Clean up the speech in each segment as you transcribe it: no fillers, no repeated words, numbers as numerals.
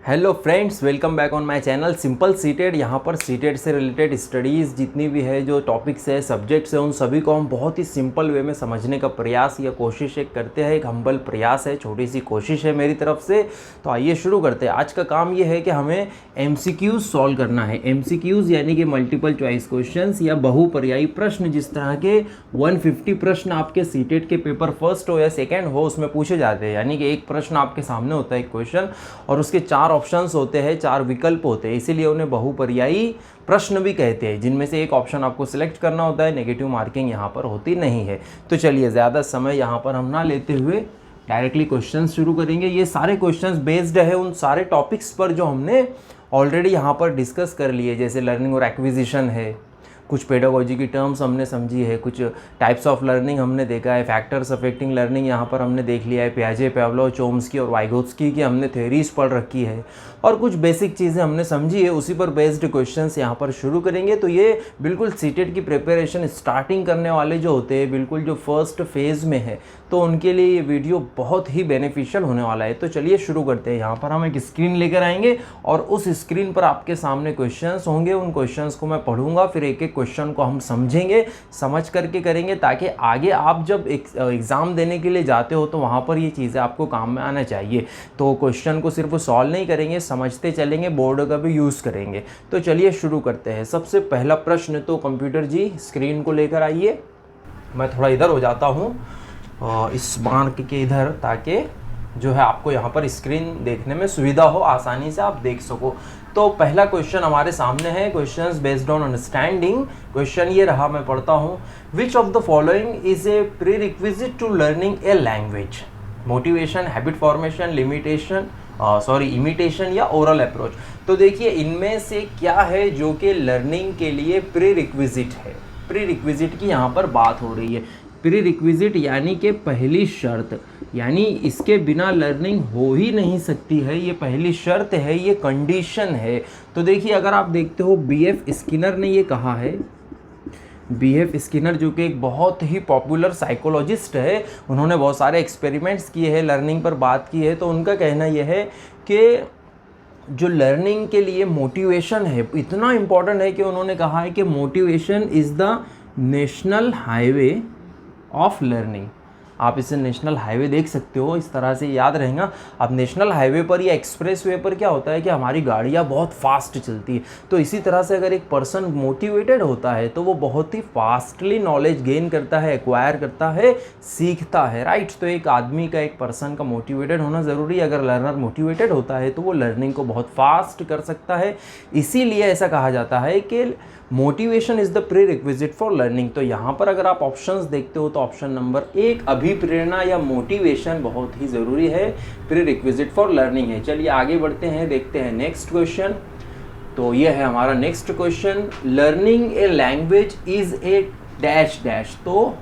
Hello friends, welcome back on my channel simple seated. यहाँ पर seated से related studies जितनी भी है, जो टॉपिक्स है, सब्जेक्ट्स है, उन सभी को हम बहुत ही सिंपल वे में समझने का प्रयास या कोशिश एक करते हैं। एक हम्बल प्रयास है, छोटी सी कोशिश है मेरी तरफ से। तो आइए शुरू करते हैं। आज का काम ये है कि हमें MCQs सॉल्व करना है। MCQs यानी कि मल्टीपल चॉइस क्वेश्चंस या बहुपर्यायी प्रश्न। जिस तरह के 150 प्रश्न आपके सीटेड के पेपर फर्स्ट हो या सेकेंड हो उसमें पूछे जाते हैं। यानी कि एक प्रश्न आपके सामने होता है, एक क्वेश्चन, और उसके 4 ऑप्शंस होते हैं, 4 विकल्प होते हैं, इसीलिए उन्हें बहुपर्यायी प्रश्न भी कहते हैं, जिनमें से एक ऑप्शन आपको सिलेक्ट करना होता है। नेगेटिव मार्किंग यहाँ पर होती नहीं है। तो चलिए ज़्यादा समय यहाँ पर हम ना लेते हुए डायरेक्टली क्वेश्चंस शुरू करेंगे। ये सारे क्वेश्चंस बेस्ड है उन सारे टॉपिक्स पर जो हमने ऑलरेडी यहाँ पर डिस्कस कर लिए, जैसे लर्निंग और एक्विजिशन है, कुछ पेडागोजी की टर्म्स हमने समझी है, कुछ टाइप्स ऑफ लर्निंग हमने देखा है, फैक्टर्स अफेक्टिंग लर्निंग यहाँ पर हमने देख लिया है, पियाजे, पावलोव, चोम्स्की और वाइगोत्स्की की हमने थ्योरीज पढ़ रखी है, और कुछ बेसिक चीज़ें हमने समझी है। उसी पर बेस्ड क्वेश्चंस यहाँ पर शुरू करेंगे। तो ये बिल्कुल सीटेड की प्रिपरेशन स्टार्टिंग करने वाले जो होते हैं, बिल्कुल जो फर्स्ट फेज़ में है, तो उनके लिए ये वीडियो बहुत ही बेनिफिशियल होने वाला है। तो चलिए शुरू करते हैं। यहाँ पर हम एक स्क्रीन लेकर आएंगे और उस स्क्रीन पर आपके सामने क्वेश्चंस होंगे। उन क्वेश्चंस को मैं पढ़ूंगा, फिर एक एक क्वेश्चन को हम समझेंगे, समझ करके करेंगे, ताकि आगे आप जब एग्ज़ाम देने के लिए जाते हो तो वहाँ पर ये चीज़ें आपको काम में आना चाहिए। तो क्वेश्चन को सिर्फ सॉल्व नहीं करेंगे, समझते चलेंगे, बोर्ड का भी यूज़ करेंगे। तो चलिए शुरू करते हैं। सबसे पहला प्रश्न, तो कंप्यूटर जी स्क्रीन को लेकर आइए। मैं थोड़ा इधर हो जाता हूँ इस मार्क के इधर, ताकि जो है आपको यहाँ पर स्क्रीन देखने में सुविधा हो, आसानी से आप देख सको। तो पहला क्वेश्चन हमारे सामने है, questions based on understanding. Question ये रहा, मैं पढ़ता हूँ। Which of the following is a prerequisite to learning a language? Motivation, habit formation, imitation या ओरल अप्रोच। तो देखिए, इनमें से क्या है जो कि लर्निंग के लिए प्री रिक्विजिट है? प्री रिक्विजिट की यहाँ पर बात हो रही है। प्री रिक्विजिट यानी कि पहली शर्त, यानी इसके बिना लर्निंग हो ही नहीं सकती है। ये पहली शर्त है, ये कंडीशन है। तो देखिए, अगर आप देखते हो, BF स्किनर ने ये कहा है। BF स्किनर जो कि एक बहुत ही पॉपुलर साइकोलॉजिस्ट है, उन्होंने बहुत सारे एक्सपेरिमेंट्स किए हैं, लर्निंग पर बात की है। तो उनका कहना यह है कि जो लर्निंग के लिए मोटिवेशन है, इतना इम्पॉर्टेंट है कि उन्होंने कहा है कि motivation is the national highway of learning. आप इसे नेशनल हाईवे देख सकते हो, इस तरह से याद रहेगा। अब नेशनल हाईवे पर या एक्सप्रेस वे पर क्या होता है कि हमारी गाड़ियाँ बहुत फास्ट चलती है। तो इसी तरह से अगर एक पर्सन मोटिवेटेड होता है तो वो बहुत ही फास्टली नॉलेज गेन करता है, एक्वायर करता है, सीखता है, राइट। तो एक आदमी का, एक पर्सन का मोटिवेटेड होना ज़रूरी है। अगर लर्नर मोटिवेटेड होता है तो वो लर्निंग को बहुत फास्ट कर सकता है। इसीलिए ऐसा कहा जाता है कि motivation is the pre requisite for learning. तो यहाँ पर अगर आप ऑप्शंस देखते हो तो ऑप्शन नंबर 1 अभिप्रेरणा या मोटिवेशन बहुत ही ज़रूरी है, प्री रिक्विजिट फॉर लर्निंग है। चलिए आगे बढ़ते हैं, देखते हैं नेक्स्ट क्वेश्चन। तो ये है हमारा next question. Learning a language is a dash dash. तो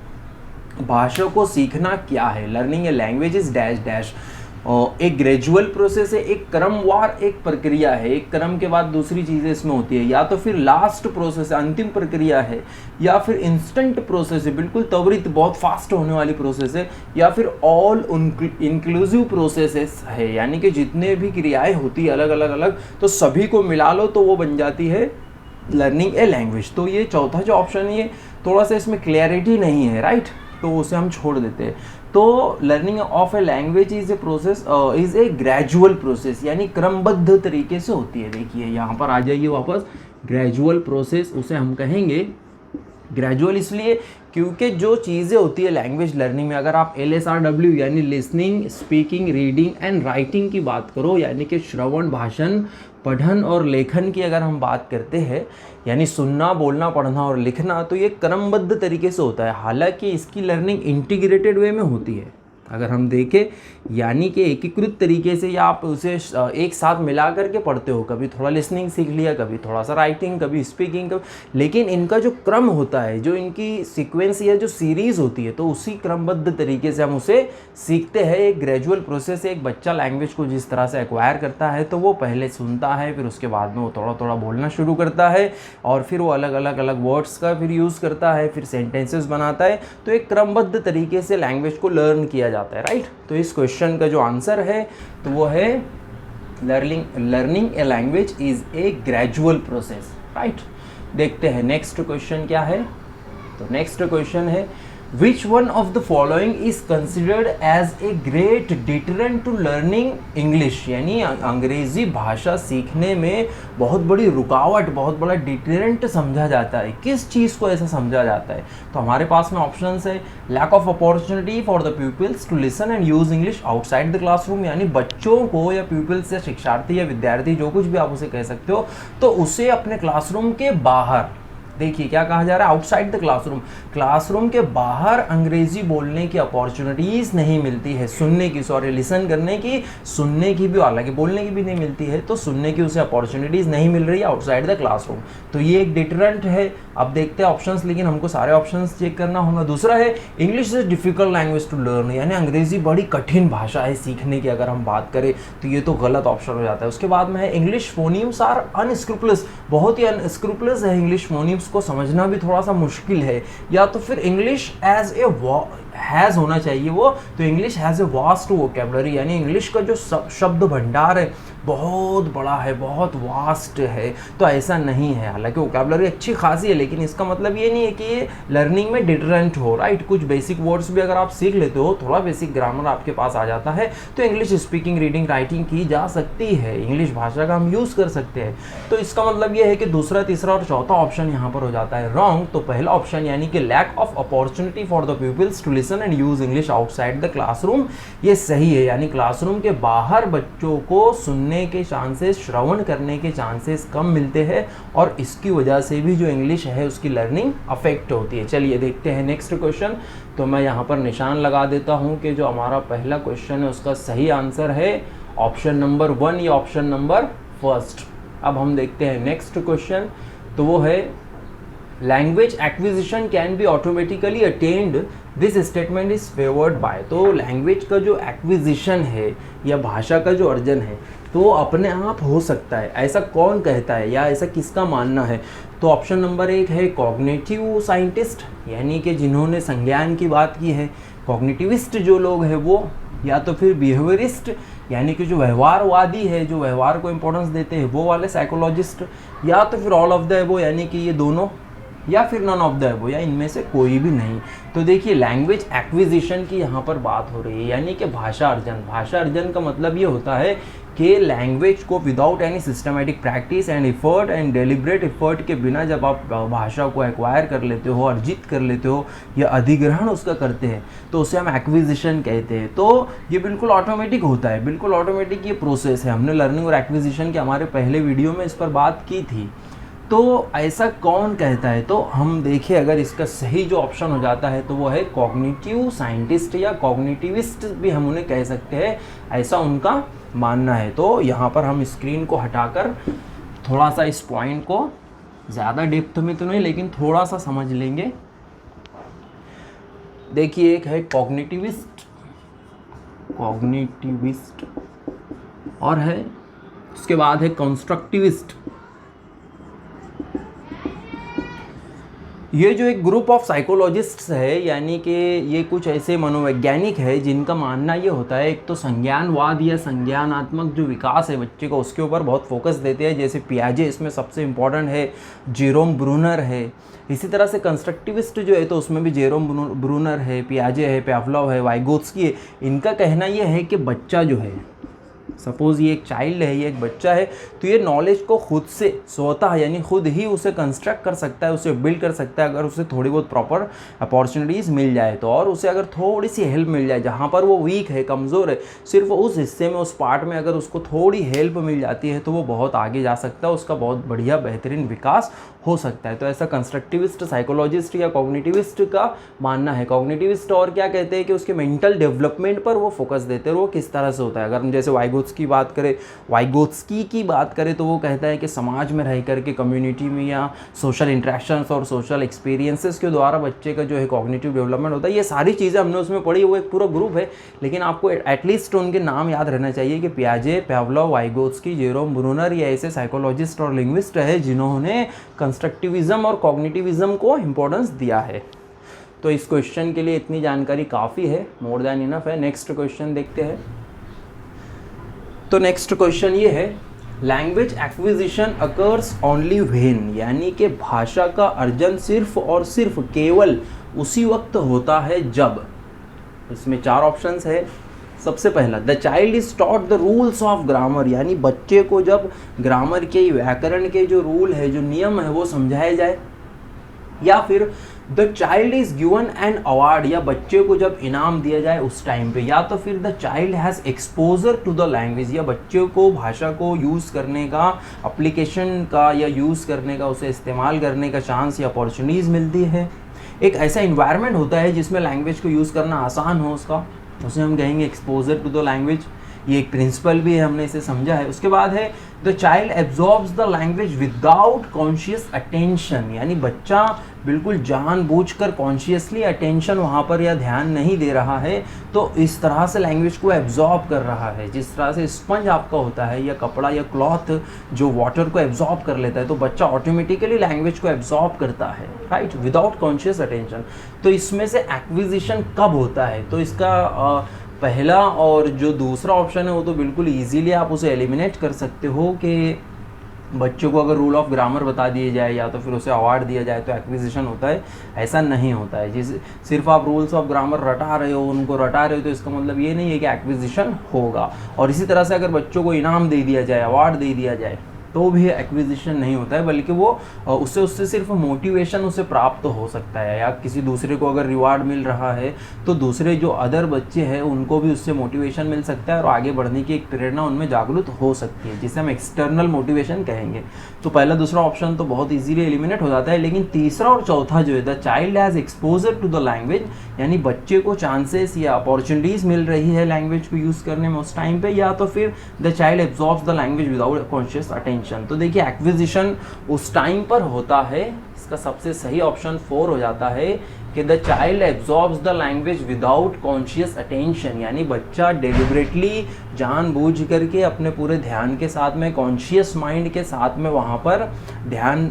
भाषा को सीखना क्या है? Learning a language is dash dash. एक ग्रेजुअल प्रोसेस है, एक क्रमवार एक प्रक्रिया है, एक क्रम के बाद दूसरी चीज़ें इसमें होती है, या तो फिर लास्ट प्रोसेस है, अंतिम प्रक्रिया है, या फिर इंस्टेंट प्रोसेस है, बिल्कुल त्वरित बहुत फास्ट होने वाली प्रोसेस है, या फिर ऑल इंक्लूसिव प्रोसेसेस है, यानी कि जितने भी क्रियाएं होती है अलग अलग तो सभी को मिला लो तो वो बन जाती है लर्निंग ए लैंग्वेज। तो ये चौथा जो ऑप्शन है, ये थोड़ा सा इसमें क्लैरिटी नहीं है, राइट, तो उसे हम छोड़ देते हैं। तो learning of a language is a process, is a gradual process, यानी क्रमबद्ध तरीके से होती है। देखिए यहाँ पर आ जाइए वापस, ग्रेजुअल प्रोसेस उसे हम कहेंगे। ग्रेजुअल इसलिए क्योंकि जो चीज़ें होती है लैंग्वेज लर्निंग में, अगर आप LSRW यानी listening, speaking, reading and writing की बात करो, यानी कि श्रवण, भाषण, पठन और लेखन की अगर हम बात करते हैं, यानी सुनना, बोलना, पढ़ना और लिखना, तो ये क्रमबद्ध तरीके से होता है। हालांकि इसकी लर्निंग इंटीग्रेटेड वे में होती है, अगर हम देखें, यानी कि एकीकृत तरीके से, या आप उसे एक साथ मिला करके पढ़ते हो, कभी थोड़ा लिसनिंग सीख लिया, कभी थोड़ा सा राइटिंग, कभी स्पीकिंग, लेकिन इनका जो क्रम होता है, जो इनकी सीक्वेंस या जो सीरीज़ होती है, तो उसी क्रमबद्ध तरीके से हम उसे सीखते हैं। एक ग्रेजुअल प्रोसेस है। एक बच्चा लैंग्वेज को जिस तरह से एक्वायर करता है, तो वो पहले सुनता है, फिर उसके बाद में वो थोड़ा थोड़ा बोलना शुरू करता है, और फिर वो अलग अलग वर्ड्स का फिर यूज़ करता है, फिर सेंटेंसेस बनाता है। तो एक क्रमबद्ध तरीके से लैंग्वेज को लर्न किया जाता है, राइट। तो इस क्वेश्चन का जो आंसर है तो वो है learning a language is a gradual process, right. देखते हैं नेक्स्ट क्वेश्चन क्या है। तो नेक्स्ट क्वेश्चन है which one of the following is considered as a great deterrent to learning English, यानी अंग्रेजी भाषा सीखने में बहुत बड़ी रुकावट, बहुत बड़ा डिटरेंट समझा जाता है। किस चीज़ को ऐसा समझा जाता है? तो हमारे पास में ऑप्शंस है lack of opportunity for the peoples to listen and use English outside the classroom, यानी बच्चों को या पीपल्स या शिक्षार्थी या विद्यार्थी जो कुछ भी आप उसे कह सकते हो, तो उसे अपने क्लासरूम के बाहर, देखिए क्या कहा जा रहा है, आउटसाइड द क्लासरूम, क्लासरूम के बाहर अंग्रेजी बोलने की अपॉर्चुनिटीज़ नहीं मिलती है, सुनने की, सॉरी लिसन करने की, सुनने की भी, हालांकि बोलने की भी नहीं मिलती है, तो सुनने की उसे अपॉर्चुनिटीज़ नहीं मिल रही है आउटसाइड द क्लासरूम। तो ये एक डिटरेंट है। अब देखते हैं ऑप्शंस, लेकिन हमको सारे ऑप्शंस चेक करना होगा। दूसरा है English is difficult language to learn, यानी अंग्रेजी बड़ी कठिन भाषा है सीखने की अगर हम बात करें, तो ये तो गलत ऑप्शन हो जाता है। उसके बाद में है इंग्लिश फोनीम्स आर अनस्क्रूपलस, बहुत ही अनस्क्रूपलस है इंग्लिश फोनीम्स को समझना भी थोड़ा सा मुश्किल है। या तो फिर इंग्लिश एज ए हैज़ होना चाहिए वो, तो English has a vast vocabulary, यानी इंग्लिश का जो शब्द भंडार है बहुत बड़ा है, बहुत वास्ट है, तो ऐसा नहीं है। हालांकि वोकेबलरी अच्छी खासी है, लेकिन इसका मतलब ये नहीं है कि ये लर्निंग में डिटरेंट हो, राइट। कुछ बेसिक वर्ड्स भी अगर आप सीख लेते हो, थोड़ा बेसिक ग्रामर आपके पास आ जाता है, तो इंग्लिश स्पीकिंग, रीडिंग, राइटिंग की जा सकती है, इंग्लिश भाषा का हम यूज़ कर सकते हैं। तो इसका मतलब ये है कि दूसरा, तीसरा और चौथा ऑप्शन यहाँ पर हो जाता है रॉन्ग। तो पहला ऑप्शन यानी कि lack of opportunity for the peoples to listen and use English outside the classroom, ये सही है, यानी क्लासरूम के बाहर बच्चों को सुनने के चांसेस, श्रवण करने के चांसेस कम मिलते हैं, और इसकी वजह से भी जो इंग्लिश है उसकी लर्निंग अफेक्ट होती है। चलिए देखते हैं नेक्स्ट क्वेश्चन। तो मैं यहाँ पर निशान लगा देता हूँ कि जो हमारा पहला क्वेश्चन है उसका सही आंसर है ऑप्शन नंबर 1 या ऑप्शन नंबर फर्स्ट। अब हम देखते हैं नेक्स्ट क्वेश्चन, तो वो है language acquisition can be automatically attend, this statement is favoured by. तो लैंग्वेज का जो एक्विजिशन है या भाषा का जो अर्जन है तो वो अपने आप हो सकता है, ऐसा कौन कहता है या ऐसा किसका मानना है? तो ऑप्शन नंबर 1 है कॉग्निटिव साइंटिस्ट, यानी कि जिन्होंने संज्ञान की बात की है, कॉग्निटिविस्ट जो लोग हैं वो, या तो फिर बिहेवियरिस्ट यानी कि जो व्यवहारवादी है, जो व्यवहार को इंपॉर्टेंस देते हैं वो वाले साइकोलॉजिस्ट, या तो फिर ऑल ऑफ द अबव यानी कि ये दोनों, या फिर नन ऑफ द अबव या इनमें से कोई भी नहीं। तो देखिए लैंग्वेज एक्विजिशन की यहाँ पर बात हो रही है, यानी कि भाषा अर्जन। भाषा अर्जन का मतलब ये होता है कि लैंग्वेज को without any systematic practice and effort and deliberate effort के बिना जब आप भाषा को एक्वायर कर लेते हो, अर्जित कर लेते हो या अधिग्रहण उसका करते हैं, तो उसे हम एक्विजिशन कहते हैं। तो ये बिल्कुल ऑटोमेटिक होता है, बिल्कुल ऑटोमेटिक ये प्रोसेस है। हमने लर्निंग और एक्विजिशन के हमारे पहले वीडियो में इस पर बात की थी। तो ऐसा कौन कहता है? तो हम देखिए अगर इसका सही जो ऑप्शन हो जाता है तो वो है कॉग्निटिव साइंटिस्ट या कॉग्निटिविस्ट भी हम उन्हें कह सकते हैं, ऐसा उनका मानना है। तो यहाँ पर हम स्क्रीन को हटाकर थोड़ा सा इस पॉइंट को ज़्यादा डेप्थ में तो नहीं लेकिन थोड़ा सा समझ लेंगे। देखिए एक है कॉग्निटिविस्ट और है उसके बाद है कंस्ट्रक्टिविस्ट। ये जो एक ग्रुप ऑफ साइकोलॉजिस्ट्स है, यानी कि ये कुछ ऐसे मनोवैज्ञानिक है जिनका मानना ये होता है, एक तो संज्ञानवाद या संज्ञानात्मक जो विकास है बच्चे का उसके ऊपर बहुत फोकस देते हैं, जैसे पियाजे इसमें सबसे इम्पॉर्टेंट है, जेरोम ब्रूनर है। इसी तरह से कंस्ट्रक्टिविस्ट जो है तो उसमें भी जेरोम ब्रूनर है, पियाजे है, पावलोव है, वाइगोत्स्की है। इनका कहना ये है कि बच्चा जो है, सपोज़ ये एक चाइल्ड है, ये एक बच्चा है, तो ये नॉलेज को खुद से स्वतः यानी खुद ही उसे कंस्ट्रक्ट कर सकता है, उसे बिल्ड कर सकता है अगर उसे थोड़ी बहुत प्रॉपर अपॉर्चुनिटीज़ मिल जाए तो, और उसे अगर थोड़ी सी हेल्प मिल जाए, जहाँ पर वो वीक है, कमज़ोर है, सिर्फ उस हिस्से में, उस पार्ट में अगर उसको थोड़ी हेल्प मिल जाती है तो वो बहुत आगे जा सकता है, उसका बहुत बढ़िया बेहतरीन विकास हो सकता है। तो ऐसा कंस्ट्रक्टिविस्ट साइकोलॉजिस्ट या कॉग्निटिविस्ट का मानना है। कॉग्निटिविस्ट और क्या कहते हैं कि उसके मेंटल डेवलपमेंट पर वो फोकस देते हैं, वो किस तरह से होता है। अगर हम जैसे वाइगोत्स्की की बात करें तो वो कहता है कि समाज में रह करके, कम्युनिटी में या सोशल इंट्रैक्शंस और सोशल एक्सपीरियंसेस के द्वारा बच्चे का जो है कॉग्निटिव डेवलपमेंट होता है। ये सारी चीज़ें हमने उसमें पढ़ी, वो एक पूरा ग्रुप है, लेकिन आपको एटलीस्ट उनके नाम याद रहना चाहिए कि पियाजे, पावलोव, वाइगोत्स्की, जेरोम ब्रूनर, ये ऐसे साइकोलॉजिस्ट और लिंग्विस्ट है जिन्होंने कंस्ट्रक्टिविज्म और कॉग्निटिविज्म को इम्पोर्टेंस दिया है। तो इस क्वेश्चन के लिए इतनी जानकारी काफ़ी है, मोर देन इनफ है। नेक्स्ट क्वेश्चन देखते हैं। तो नेक्स्ट क्वेश्चन ये है, language acquisition occurs only when, यानी कि भाषा का अर्जन सिर्फ और सिर्फ केवल उसी वक्त होता है जब, इसमें 4 ऑप्शंस है। सबसे पहला, the child is taught the rules of grammar, यानी बच्चे को जब ग्रामर के, व्याकरण के जो रूल है, जो नियम है वो समझाए जाए। या फिर the child is given an award, या बच्चे को जब इनाम दिया जाए उस टाइम पे। या तो फिर the child has exposure to the language, या बच्चे को भाषा को यूज़ करने का, अप्लीकेशन का या यूज़ करने का, उसे इस्तेमाल करने का चांस या अपॉर्चुनिटीज़ मिलती है। एक ऐसा इन्वायरमेंट होता है जिसमें लैंग्वेज को यूज़ करना आसान हो उसका, उसे हम कहेंगे एक्सपोजर टू द लैंग्वेज। ये एक प्रिंसिपल भी है, हमने इसे समझा है। उसके बाद है the child absorbs the language without conscious attention, यानी बच्चा बिल्कुल जानबूझकर कॉन्शियसली अटेंशन वहाँ पर या ध्यान नहीं दे रहा है, तो इस तरह से लैंग्वेज को एब्जॉर्ब कर रहा है। जिस तरह से स्पंज आपका होता है या कपड़ा या क्लॉथ जो वाटर को एब्जॉर्ब कर लेता है, तो बच्चा ऑटोमेटिकली लैंग्वेज को एब्जॉर्ब करता है, राइट, विदाउट कॉन्शियस अटेंशन। तो इसमें से एक्विजिशन कब होता है? तो इसका पहला और जो दूसरा ऑप्शन है वो तो बिल्कुल इजीली आप उसे एलिमिनेट कर सकते हो कि बच्चों को अगर रूल ऑफ ग्रामर बता दिए जाए या तो फिर उसे अवार्ड दिया जाए तो एक्विजिशन होता है, ऐसा नहीं होता है। जिस सिर्फ आप रूल्स ऑफ ग्रामर रटा रहे हो, उनको रटा रहे हो, तो इसका मतलब ये नहीं है कि एक्विजिशन होगा। और इसी तरह से अगर बच्चों को इनाम दे दिया जाए, अवार्ड दे दिया जाए, तो भी एक्विजिशन नहीं होता है, बल्कि वो उससे सिर्फ मोटिवेशन उसे प्राप्त हो सकता है। या किसी दूसरे को अगर रिवार्ड मिल रहा है तो दूसरे जो अदर बच्चे हैं उनको भी उससे मोटिवेशन मिल सकता है और आगे बढ़ने की एक प्रेरणा उनमें जागृत हो सकती है, जिसे हम एक्सटर्नल मोटिवेशन कहेंगे। तो पहला दूसरा ऑप्शन तो बहुत ईजीली एलिमिनेट हो जाता है। लेकिन तीसरा और चौथा जो है, the child has exposure to the language, यानी बच्चे को चांसेस या अपॉर्चुनिटीज़ मिल रही है लैंग्वेज को यूज़ करने में उस टाइम पे, या तो फिर the child absorbs the language without conscious attention. तो देखिए एक्विजिशन उस टाइम पर होता है, इसका सबसे सही ऑप्शन 4 हो जाता है कि the child absorbs the language without conscious attention, यानी बच्चा डेलिबरेटली जानबूझ करके अपने पूरे ध्यान के साथ में, कॉन्शियस माइंड के साथ में वहाँ पर ध्यान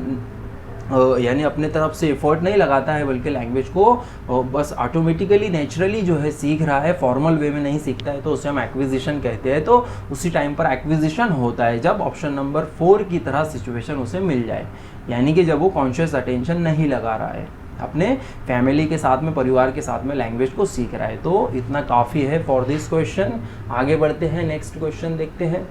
यानी अपने तरफ से एफर्ट नहीं लगाता है, बल्कि लैंग्वेज को बस ऑटोमेटिकली नेचुरली जो है सीख रहा है, फॉर्मल वे में नहीं सीखता है, तो उसे हम एक्विजिशन कहते हैं। तो उसी टाइम पर एक्विजिशन होता है जब ऑप्शन नंबर 4 की तरह सिचुएशन उसे मिल जाए, यानी कि जब वो कॉन्शियस अटेंशन नहीं लगा रहा है, अपने फैमिली के साथ में, परिवार के साथ में लैंग्वेज को सीख रहा है। तो इतना काफ़ी है फॉर दिस क्वेश्चन। आगे बढ़ते हैं, नेक्स्ट क्वेश्चन देखते हैं।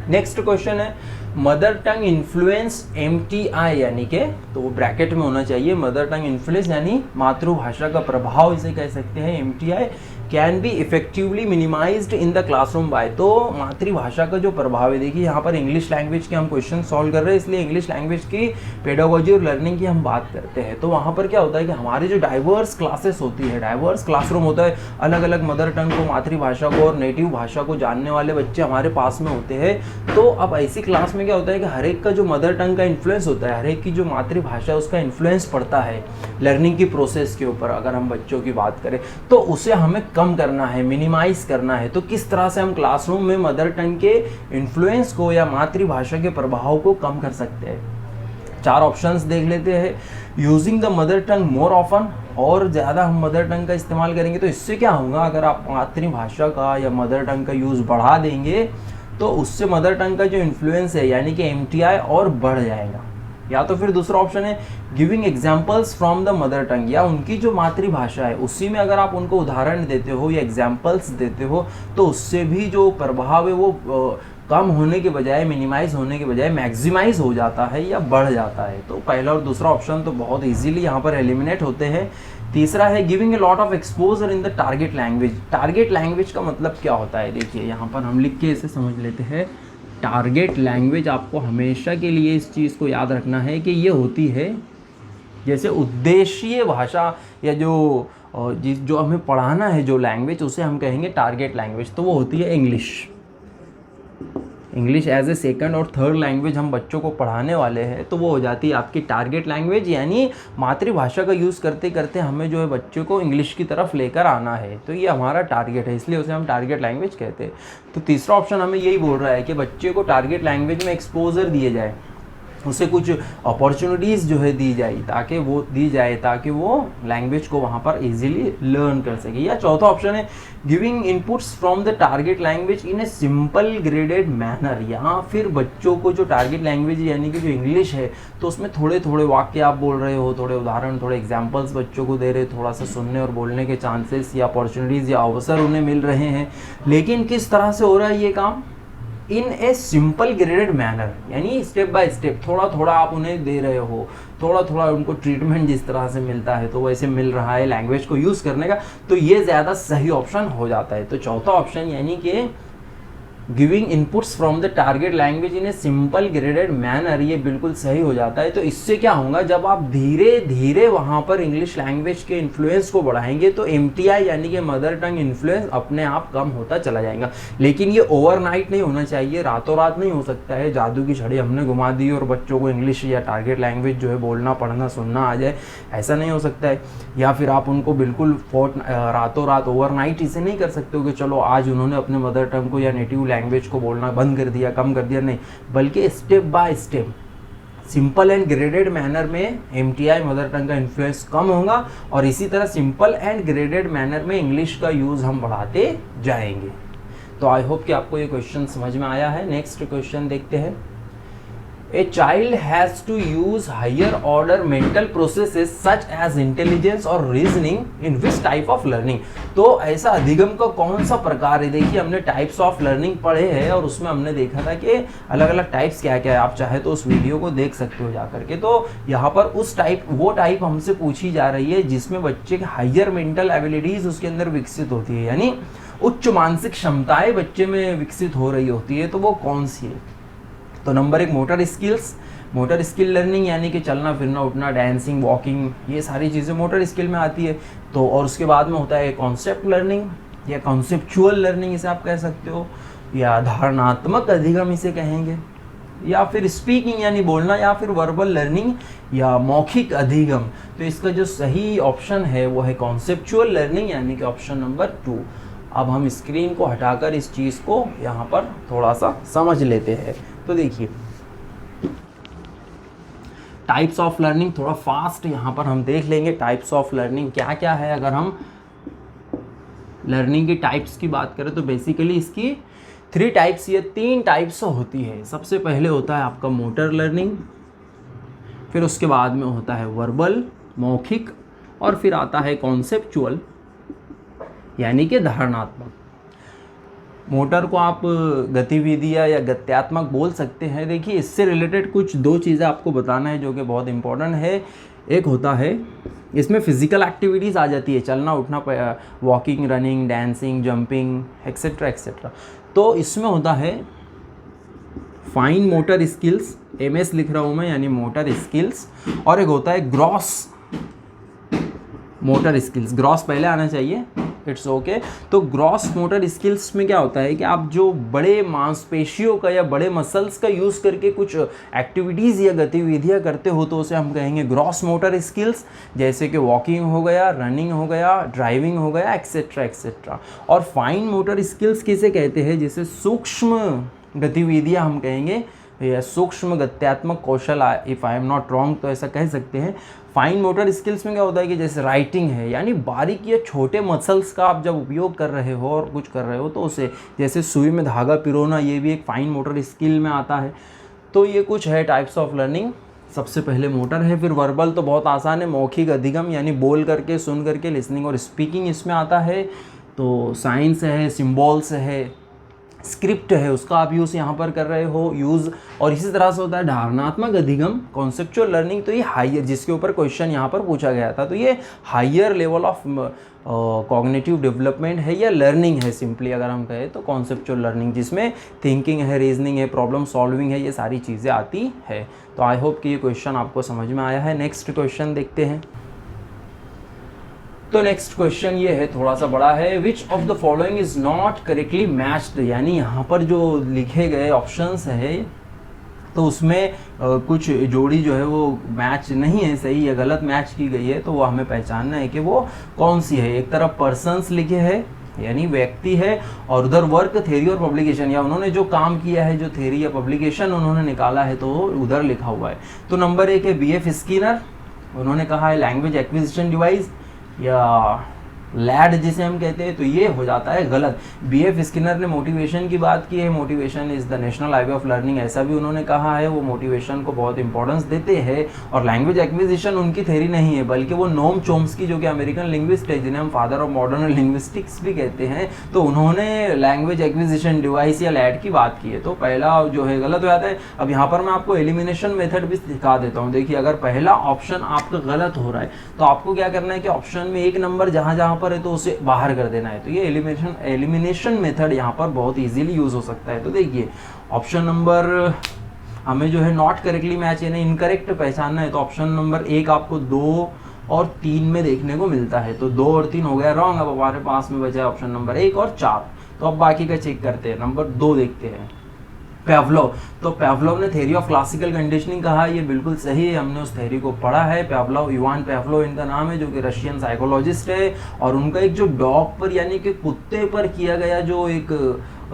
नेक्स्ट क्वेश्चन है, मदर टंग इन्फ्लुएंस MTI, यानी कि, तो वो ब्रैकेट में होना चाहिए, मदर टंग इन्फ्लुएंस यानी मातृभाषा का प्रभाव इसे कह सकते हैं, MTI can be effectively minimised in the classroom by. तो मातृभाषा का जो प्रभाव है, देखिए यहाँ पर इंग्लिश लैंग्वेज के हम क्वेश्चन सॉल्व कर रहे हैं, इसलिए इंग्लिश लैंग्वेज की पेडागोजी और लर्निंग की हम बात करते हैं। तो वहाँ पर क्या होता है कि हमारी जो डाइवर्स क्लासेस होती है, डाइवर्स क्लासरूम होता है, अलग अलग मदर टंग को, मातृभाषा को और नेटिव भाषा को जानने वाले बच्चे हमारे पास में होते हैं। तो अब ऐसी क्लास में क्या होता है कि हर एक का जो मदर टंग का इन्फ्लुएंस होता है, हर एक की जो मातृभाषा है उसका इन्फ्लुएंस पड़ता है लर्निंग की प्रोसेस के ऊपर। अगर हम बच्चों की बात करें तो उसे हमें कम करना है, मिनिमाइज करना है। तो किस तरह से हम क्लासरूम में मदर टंग के इन्फ्लुएंस को या मातृभाषा के प्रभाव को कम कर सकते हैं? 4 ऑप्शंस देख लेते हैं। Using the mother tongue more often, और ज़्यादा हम मदर टंग का इस्तेमाल करेंगे तो इससे क्या होगा, अगर आप मातृभाषा का या मदर टंग का यूज़ बढ़ा देंगे तो उससे मदर टंग का जो इन्फ्लुएंस है यानी कि MTI और बढ़ जाएगा। या तो फिर दूसरा ऑप्शन है giving examples from the mother tongue, या उनकी जो मातृभाषा है उसी में अगर आप उनको उदाहरण देते हो या एग्जाम्पल्स देते हो तो उससे भी जो प्रभाव है वो कम होने के बजाय, मिनिमाइज होने के बजाय मैक्सिमाइज हो जाता है या बढ़ जाता है। तो पहला और दूसरा ऑप्शन तो बहुत इजीली यहाँ पर एलिमिनेट होते हैं। तीसरा है giving a lot of exposure in the target language. Target language का मतलब क्या होता है, देखिए यहाँ पर हम लिख के इसे समझ लेते हैं। टारगेट लैंग्वेज, आपको हमेशा के लिए इस चीज़ को याद रखना है कि ये होती है जैसे उद्देश्य भाषा या जो हमें पढ़ाना है जो लैंग्वेज, उसे हम कहेंगे टारगेट लैंग्वेज। तो वो होती है English. English as a second और थर्ड लैंग्वेज हम बच्चों को पढ़ाने वाले हैं, तो वो हो जाती है आपकी टारगेट लैंग्वेज, यानी मातृभाषा का यूज़ करते करते हमें जो है बच्चों को इंग्लिश की तरफ लेकर आना है। तो ये हमारा टारगेट है, इसलिए उसे हम टारगेट लैंग्वेज कहते हैं। तो तीसरा ऑप्शन हमें यही बोल रहा है कि बच्चे को टारगेट लैंग्वेज में एक्सपोजर दिए जाए, उसे कुछ अपॉर्चुनिटीज़ जो है दी जाए ताकि वो लैंग्वेज को वहाँ पर इजीली लर्न कर सके। या चौथा ऑप्शन है giving inputs from the target language in a simple graded manner, या फिर बच्चों को जो टारगेट लैंग्वेज यानी कि जो इंग्लिश है तो उसमें थोड़े थोड़े वाक्य आप बोल रहे हो, थोड़े उदाहरण, थोड़े एग्जाम्पल्स बच्चों को दे रहे, थोड़ा सा सुनने और बोलने के चांसेस या अपॉर्चुनिटीज़ या अवसर उन्हें मिल रहे हैं। लेकिन किस तरह से हो रहा है ये काम? इन ए सिंपल ग्रेडेड मैनर, यानी स्टेप बाय स्टेप थोड़ा थोड़ा आप उन्हें दे रहे हो, थोड़ा थोड़ा उनको ट्रीटमेंट जिस तरह से मिलता है तो वैसे मिल रहा है लैंग्वेज को यूज़ करने का, तो ये ज़्यादा सही ऑप्शन हो जाता है। तो चौथा ऑप्शन यानी कि giving inputs from the target language in a simple graded manner, ये बिल्कुल सही हो जाता है। तो इससे क्या होगा, जब आप धीरे धीरे वहाँ पर इंग्लिश लैंग्वेज के इन्फ्लुएंस को बढ़ाएंगे तो MTI यानी कि मदर टंग इन्फ्लुएंस अपने आप कम होता चला जाएगा। लेकिन ये ओवरनाइट नहीं होना चाहिए, रातों रात नहीं हो सकता है जादू की छड़ी हमने घुमा दी और बच्चों को इंग्लिश या टारगेट लैंग्वेज जो है बोलना पढ़ना सुनना आ जाए, ऐसा नहीं हो सकता है। या फिर आप उनको बिल्कुल रातों रात ओवरनाइट इसे नहीं कर सकते हो कि चलो आज उन्होंने अपने मदर टंग को या नेटिव लैंग्वेज को बोलना बंद कर दिया, कम कर दिया, नहीं, बल्कि step by step simple and graded manner में MTI मदर टंग का इन्फ्लुएंस कम होगा और इसी तरह सिंपल एंड ग्रेडेड मैनर में इंग्लिश का यूज़ हम बढ़ाते जाएंगे। तो आई होप कि आपको ये क्वेश्चन समझ में आया है। नेक्स्ट क्वेश्चन देखते हैं। A child has to use higher order mental processes such as intelligence or reasoning in which type of learning? तो ऐसा अधिगम का कौन सा प्रकार है? देखिए हमने टाइप्स ऑफ लर्निंग पढ़े हैं और उसमें हमने देखा था कि अलग अलग टाइप्स क्या क्या है। आप चाहे तो उस वीडियो को देख सकते हो जा करके। तो यहाँ पर वो टाइप हमसे पूछी जा रही है जिसमें बच्चे के हायर मेंटल एबिलिटीज उसके अंदर विकसित होती है, यानी उच्च मानसिक क्षमताएं बच्चे में विकसित हो रही होती है। तो वो कौन सी है? तो नंबर 1 मोटर स्किल लर्निंग, यानी कि चलना फिरना उठना, डांसिंग, वॉकिंग, ये सारी चीज़ें मोटर स्किल में आती है। तो और उसके बाद में होता है कॉन्सेप्ट लर्निंग या कॉन्सेप्चुअल लर्निंग इसे आप कह सकते हो, या धारणात्मक अधिगम इसे कहेंगे, या फिर स्पीकिंग यानी बोलना, या फिर वर्बल लर्निंग या मौखिक अधिगम। तो इसका जो सही ऑप्शन है वो है कॉन्सेप्चुअल लर्निंग यानी कि ऑप्शन नंबर 2। अब हम स्क्रीन को हटाकर इस चीज़ को यहाँ पर थोड़ा सा समझ लेते हैं। तो देखिए टाइप्स ऑफ लर्निंग थोड़ा फास्ट यहाँ पर हम देख लेंगे। टाइप्स ऑफ लर्निंग क्या क्या है? अगर हम लर्निंग की टाइप्स की बात करें तो बेसिकली इसकी 3 टाइप्स या 3 टाइप्स होती है। सबसे पहले होता है आपका मोटर लर्निंग, फिर उसके बाद में होता है वर्बल मौखिक, और फिर आता है कॉन्सेप्चुअल यानी कि धारणात्मक। मोटर को आप गतिविधियाँ या गत्यात्मक बोल सकते हैं। देखिए इससे रिलेटेड कुछ 2 चीज़ें आपको बताना है जो कि बहुत इंपॉर्टेंट है। एक होता है इसमें फिजिकल एक्टिविटीज़ आ जाती है, चलना उठना, walking, running, dancing, jumping, etcetera etcetera. तो इसमें होता है फाइन मोटर स्किल्स, MS लिख रहा हूँ मैं, यानी मोटर स्किल्स, और एक होता है ग्रॉस मोटर स्किल्स। ग्रॉस पहले आना चाहिए, इट्स ओके। तो ग्रॉस मोटर स्किल्स में क्या होता है कि आप जो बड़े मांसपेशियों का या बड़े मसल्स का यूज़ करके कुछ एक्टिविटीज़ या गतिविधियाँ करते हो तो उसे हम कहेंगे ग्रॉस मोटर स्किल्स, जैसे कि वॉकिंग हो गया, रनिंग हो गया, ड्राइविंग हो गया, एक्सेट्रा एक्सेट्रा। और फाइन मोटर स्किल्स किसे कहते हैं? जिसे सूक्ष्म गतिविधियाँ हम कहेंगे या सूक्ष्म गत्यात्मक कौशल, if I am not wrong तो ऐसा कह सकते हैं। फाइन मोटर स्किल्स में क्या होता है कि जैसे राइटिंग है, यानी बारीक या छोटे मसल्स का आप जब उपयोग कर रहे हो और कुछ कर रहे हो तो उसे, जैसे सुई में धागा पिरोना, ये भी एक फाइन मोटर स्किल में आता है। तो ये कुछ है टाइप्स ऑफ लर्निंग। सबसे पहले मोटर है, फिर वर्बल तो बहुत आसान है, मौखिक अधिगम यानी बोल करके, सुन करके, लिसनिंग और स्पीकिंग इसमें आता है। तो साइंस है, सिम्बॉल्स है, स्क्रिप्ट है, उसका आप यूज़ यहाँ पर कर रहे हो यूज़। और इसी तरह से होता है धारणात्मक अधिगम, कॉन्सेप्चुअल लर्निंग। तो ये हायर, जिसके ऊपर क्वेश्चन यहाँ पर पूछा गया था, तो ये higher level of cognitive development है या लर्निंग है। सिंपली अगर हम कहें तो कॉन्सेप्चुअल लर्निंग, जिसमें थिंकिंग है, रीजनिंग है, प्रॉब्लम सॉल्विंग है, ये सारी चीज़ें आती है। तो आई होप कि ये क्वेश्चन आपको समझ में आया है। नेक्स्ट क्वेश्चन देखते हैं। तो नेक्स्ट क्वेश्चन ये है, थोड़ा सा बड़ा है। विच of the following is not correctly matched, यानी यहाँ पर जो लिखे गए ऑप्शंस है तो उसमें कुछ जोड़ी जो है वो मैच नहीं है, सही या गलत मैच की गई है। तो वो हमें पहचानना है कि वो कौन सी है। एक तरफ पर्सन्स लिखे हैं यानी व्यक्ति है, और उधर वर्क थ्योरी और पब्लिकेशन, या उन्होंने जो काम किया है, जो थ्योरी या पब्लिकेशन उन्होंने निकाला है, तो उधर लिखा हुआ है। तो नंबर 1 है बीएफ स्किनर, उन्होंने कहा है लैंग्वेज एक्विजिशन डिवाइस या लैड जिसे हम कहते हैं, तो ये हो जाता है गलत। बीएफ स्किनर ने मोटिवेशन की बात की है, motivation is the national highway of learning, ऐसा भी उन्होंने कहा है, वो मोटिवेशन को बहुत इंपॉर्टेंस देते हैं। और लैंग्वेज एक्विजिशन उनकी थ्योरी नहीं है, बल्कि वो नोम चोम्स्की जो कि अमेरिकन लिंग्विस्ट है, जिन्हें हम फादर ऑफ मॉडर्न लिंग्विस्टिक्स भी कहते हैं, तो उन्होंने लैंग्वेज एक्विजिशन डिवाइस या लैड की बात की है। तो पहला जो है गलत हो जाता है। अब यहाँ पर मैं आपको एलिमिनेशन मेथड भी सिखा देता हूँ। देखिए, अगर पहला ऑप्शन आपका गलत हो रहा है तो आपको क्या करना है कि ऑप्शन में एक नंबर जहाँ जहाँ पर है तो उसे बाहर कर देना है। तो ये एलिमिनेशन मेथड यहाँ पर बहुत इजीली यूज हो सकता है। तो देखिए, ऑप्शन नंबर हमें जो है नॉट करेक्टली मैच यानी इनकरेक्ट पहचानना है, तो ऑप्शन नंबर 1 आपको 2 और 3 में देखने को मिलता है। तो 2 और 3 हो गया रॉन्ग। अब हमारे पास में बचा है ऑप्शन नंबर 1 और 4। तो अब बाकी का चेक करते हैं। नंबर 2 देखते हैं, पैवलोव। तो पैवलोव ने थ्योरी ऑफ क्लासिकल कंडीशनिंग कहा, ये बिल्कुल सही है, हमने उस थ्योरी को पढ़ा है। पैवलोव, इवान पैवलोव इनका नाम है, जो कि रशियन साइकोलॉजिस्ट है। और उनका एक जो डॉग पर यानी कि कुत्ते पर किया गया जो एक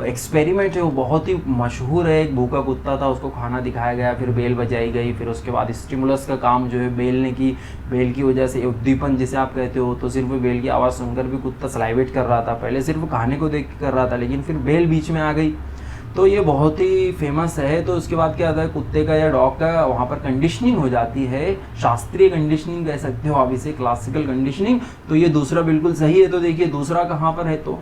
एक्सपेरिमेंट है वो बहुत ही मशहूर है। एक भूखा कुत्ता था, उसको खाना दिखाया गया, फिर बेल बजाई गई, फिर उसके बाद स्टिमुलस का काम जो है बेल की वजह से, उद्दीपन जिसे आप कहते हो, तो सिर्फ बेल की आवाज़ सुनकर भी कुत्ता सलाइवेट कर रहा था। पहले सिर्फ खाने को देख कर रहा था, लेकिन फिर बेल बीच में आ गई, तो ये बहुत ही फेमस है। तो उसके बाद क्या होता है, कुत्ते का या डॉग का वहाँ पर कंडीशनिंग हो जाती है, शास्त्रीय कंडीशनिंग कह सकते हो आप इसे, क्लासिकल कंडीशनिंग। तो ये दूसरा बिल्कुल सही है। तो देखिए, दूसरा कहाँ पर है, तो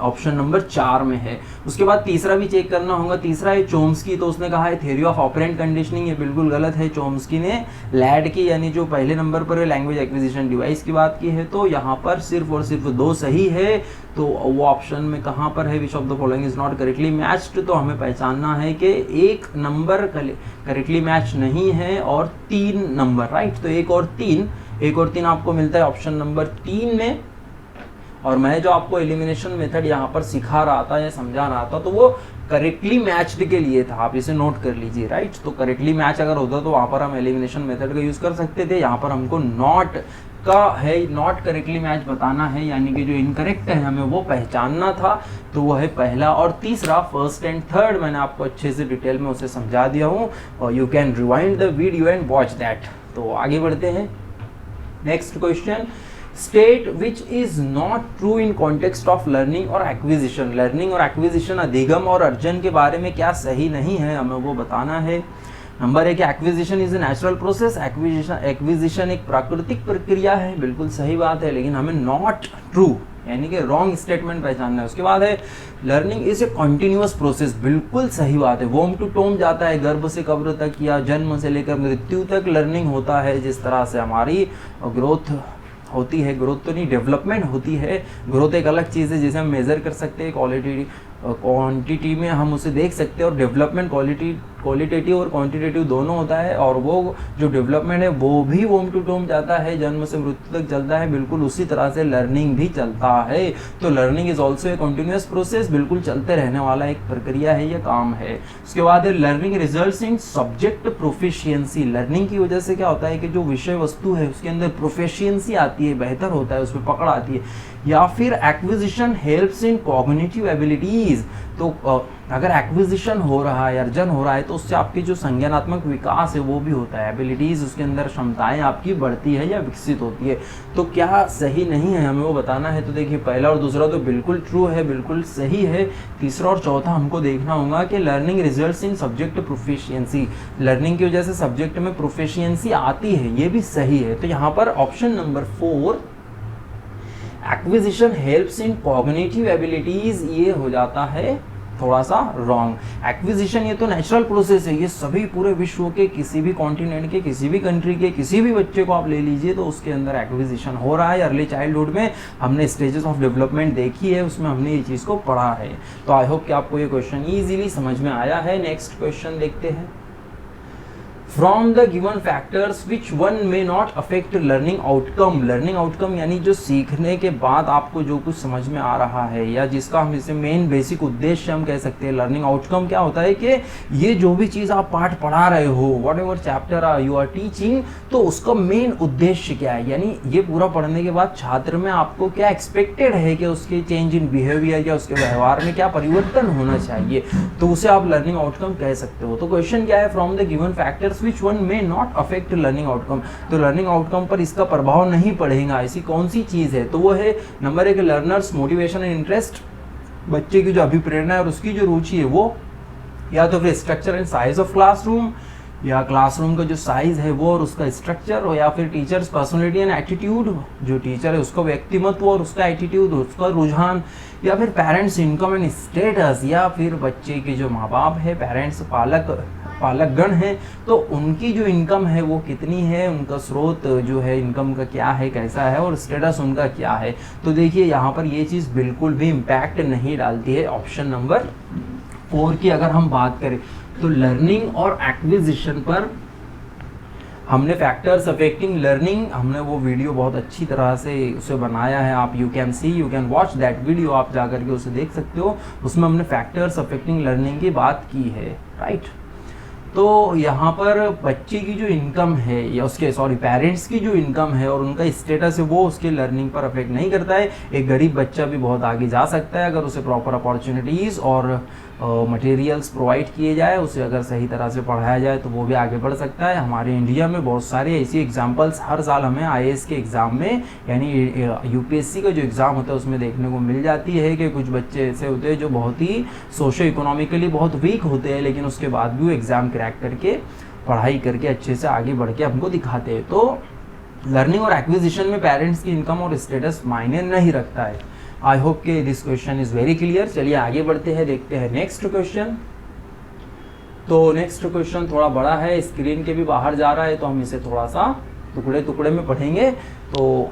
ऑप्शन नंबर 4 में है। उसके बाद तीसरा भी चेक करना होगा। तीसरा है चोम्स्की, तो उसने कहा है थ्योरी ऑफ ऑपरेंट कंडीशनिंग, ये बिल्कुल गलत है। चोम्स्की ने लैड की यानी जो पहले नंबर पर है लैंग्वेज एक्विजिशन डिवाइस की बात की है। तो यहाँ पर सिर्फ और सिर्फ 2 सही है। तो वो ऑप्शन में कहाँ पर है, विच of the following is not correctly matched. तो हमें पहचानना है कि 1 नंबर करेक्टली मैच नहीं है और 3 नंबर, राइट। तो 1 और 3 आपको मिलता है ऑप्शन नंबर 3 में। और मैं जो आपको एलिमिनेशन मेथड यहाँ पर सिखा रहा था या समझा रहा था, तो वो करेक्टली मैच्ड के लिए था, आप इसे नोट कर लीजिए, राइट। तो करेक्टली मैच अगर होता तो वहाँ पर हम एलिमिनेशन मेथड का यूज़ कर सकते थे। यहाँ पर हमको नॉट का है, नॉट करेक्टली मैच बताना है, यानी कि जो इनकरेक्ट है हमें वो पहचानना था। तो वो है पहला और तीसरा, फर्स्ट एंड थर्ड मैंने आपको अच्छे से डिटेल में उसे समझा दिया हूँ, और you can rewind the video and watch that. तो आगे बढ़ते हैं। Next question, state which is not true in context of learning और एक्विजिशन। लर्निंग और एक्विजिशन, अधिगम और अर्जन के बारे में क्या सही नहीं है, हमें वो बताना है। Number 1, acquisition is a natural process. Acquisition एक प्राकृतिक प्रक्रिया है, बिल्कुल सही बात है, लेकिन हमें नॉट ट्रू यानी कि रॉन्ग स्टेटमेंट पहचानना है। उसके बाद है learning is a continuous process, बिल्कुल सही बात है। वोम टू टोम जाता है, गर्भ से कब्र तक या जन्म से लेकर मृत्यु तक लर्निंग होता है। जिस तरह से हमारी ग्रोथ होती है, ग्रोथ तो नहीं डेवलपमेंट होती है। ग्रोथ एक अलग चीज़ है जिसे हम मेज़र कर सकते हैं, क्वांटिटी में हम उसे देख सकते हैं, और डेवलपमेंट क्वालिटेटिव और क्वांटिटेटिव दोनों होता है। और वो जो डेवलपमेंट है वो भी वोम टू टोम जाता है, जन्म से मृत्यु तक चलता है, बिल्कुल उसी तरह से लर्निंग भी चलता है। तो learning is also a continuous process, बिल्कुल चलते रहने वाला एक प्रक्रिया है, ये काम है। उसके बाद है learning results in subject proficiency. Learning की वजह से क्या होता है कि जो विषय वस्तु है उसके अंदर प्रोफिशिएंसी आती है, बेहतर होता है, उसमें पकड़ आती है। या फिर acquisition helps in cognitive abilities. तो अगर एक्विजिशन हो रहा है, अर्जन हो रहा है, तो उससे आपकी जो संज्ञानात्मक विकास है वो भी होता है, एबिलिटीज उसके अंदर क्षमताएं आपकी बढ़ती है या विकसित होती है। तो क्या सही नहीं है, हमें वो बताना है। तो देखिए, पहला और दूसरा तो बिल्कुल ट्रू है, बिल्कुल सही है। तीसरा और चौथा हमको देखना होगा कि learning results in subject proficiency, learning की वजह से सब्जेक्ट में प्रोफिशिएंसी आती है, ये भी सही है। तो यहाँ पर option number 4, acquisition helps in cognitive abilities, ये हो जाता है थोड़ा सा रॉन्ग। एक्विजिशन ये तो नेचुरल प्रोसेस है, ये सभी पूरे विश्व के किसी भी कॉन्टिनेंट के, किसी भी कंट्री के, किसी भी बच्चे को आप ले लीजिए तो उसके अंदर एक्विजिशन हो रहा है। अर्ली चाइल्डहुड में हमने स्टेजेस ऑफ डेवलपमेंट देखी है, उसमें हमने ये चीज़ को पढ़ा है। तो आई होप कि आपको ये क्वेश्चन ईजिली समझ में आया है। नेक्स्ट क्वेश्चन देखते हैं। From the given factors which one may not affect learning outcome. Learning outcome यानी जो सीखने के बाद आपको जो कुछ समझ में आ रहा है या जिसका हम इसे मेन बेसिक उद्देश्य हम कह सकते हैं। लर्निंग आउटकम क्या होता है कि ये जो भी चीज़ आप पाठ पढ़ा रहे हो, whatever chapter you are teaching, तो उसका मेन उद्देश्य क्या है, यानी ये पूरा पढ़ने के बाद छात्र में आपको क्या एक्सपेक्टेड है कि उसके चेंज इन बिहेवियर या उसके व्यवहार में क्या परिवर्तन होना चाहिए, तो उसे आप लर्निंग आउटकम कह सकते हो। तो क्वेश्चन क्या है, from the given factors which one may not affect learning outcome, तो लर्निंग आउटकम पर इसका प्रभाव नहीं पड़ेगा, ऐसी कौन सी चीज़ है, तो वो है number 1 learners motivation and interest, बच्चे की जो अभिप्रेरणा है और उसकी जो रुचि है वो, या तो फिर structure and size of classroom, या क्लासरूम का जो साइज है वो और उसका स्ट्रक्चर, और या फिर टीचर्स पर्सनैलिटी एंड एटीट्यूड, जो टीचर है उसका व्यक्तिमत्व और उसका एटीट्यूड, उसका रुझान, या फिर पेरेंट्स इनकम एंड स्टेटस, या फिर बच्चे के जो माँ बाप है, पेरेंट्स पालकगण हैं, तो उनकी जो इनकम है वो कितनी है, उनका स्रोत जो है इनकम का क्या है, कैसा है, और स्टेटस उनका क्या है। तो देखिए यहाँ पर ये चीज़ बिल्कुल भी इम्पैक्ट नहीं डालती है। ऑप्शन नंबर 4 की अगर हम बात करें तो लर्निंग और एक्विजिशन पर हमने फैक्टर्स अफेक्टिंग लर्निंग, हमने वो वीडियो बहुत अच्छी तरह से उसे बनाया है, आप you can watch that video, आप जा करके उसे देख सकते हो। उसमें हमने फैक्टर्स अफेक्टिंग लर्निंग की बात की है, राइट। तो यहाँ पर बच्चे की जो इनकम है या उसके पेरेंट्स की जो इनकम है और उनका स्टेटस है वो उसके लर्निंग पर अफेक्ट नहीं करता है। एक गरीब बच्चा भी बहुत आगे जा सकता है अगर उसे प्रॉपर अपॉर्चुनिटीज़ और मटेरियल्स प्रोवाइड किए जाए, उसे अगर सही तरह से पढ़ाया जाए तो वो भी आगे बढ़ सकता है। हमारे इंडिया में बहुत सारे ऐसी एग्जांपल्स हर साल हमें आईएएस के एग्ज़ाम में यानी यूपीएससी का जो एग्ज़ाम होता है उसमें देखने को मिल जाती है कि कुछ बच्चे ऐसे होते हैं जो बहुत ही सोशो इकोनॉमिकली बहुत वीक होते हैं, लेकिन उसके बाद भी वो एग्ज़ाम क्रैक करके पढ़ाई करके अच्छे से आगे बढ़ के हमको दिखाते हैं। तो लर्निंग और एक्विजिशन में पेरेंट्स की इनकम और स्टेटस मायने नहीं रखता है। आई होप के this question is very clear. चलिए आगे बढ़ते हैं, देखते हैं नेक्स्ट क्वेश्चन। तो नेक्स्ट क्वेश्चन थोड़ा बड़ा है, स्क्रीन के भी बाहर जा रहा है, तो हम इसे थोड़ा सा टुकड़े टुकड़े में पढ़ेंगे। तो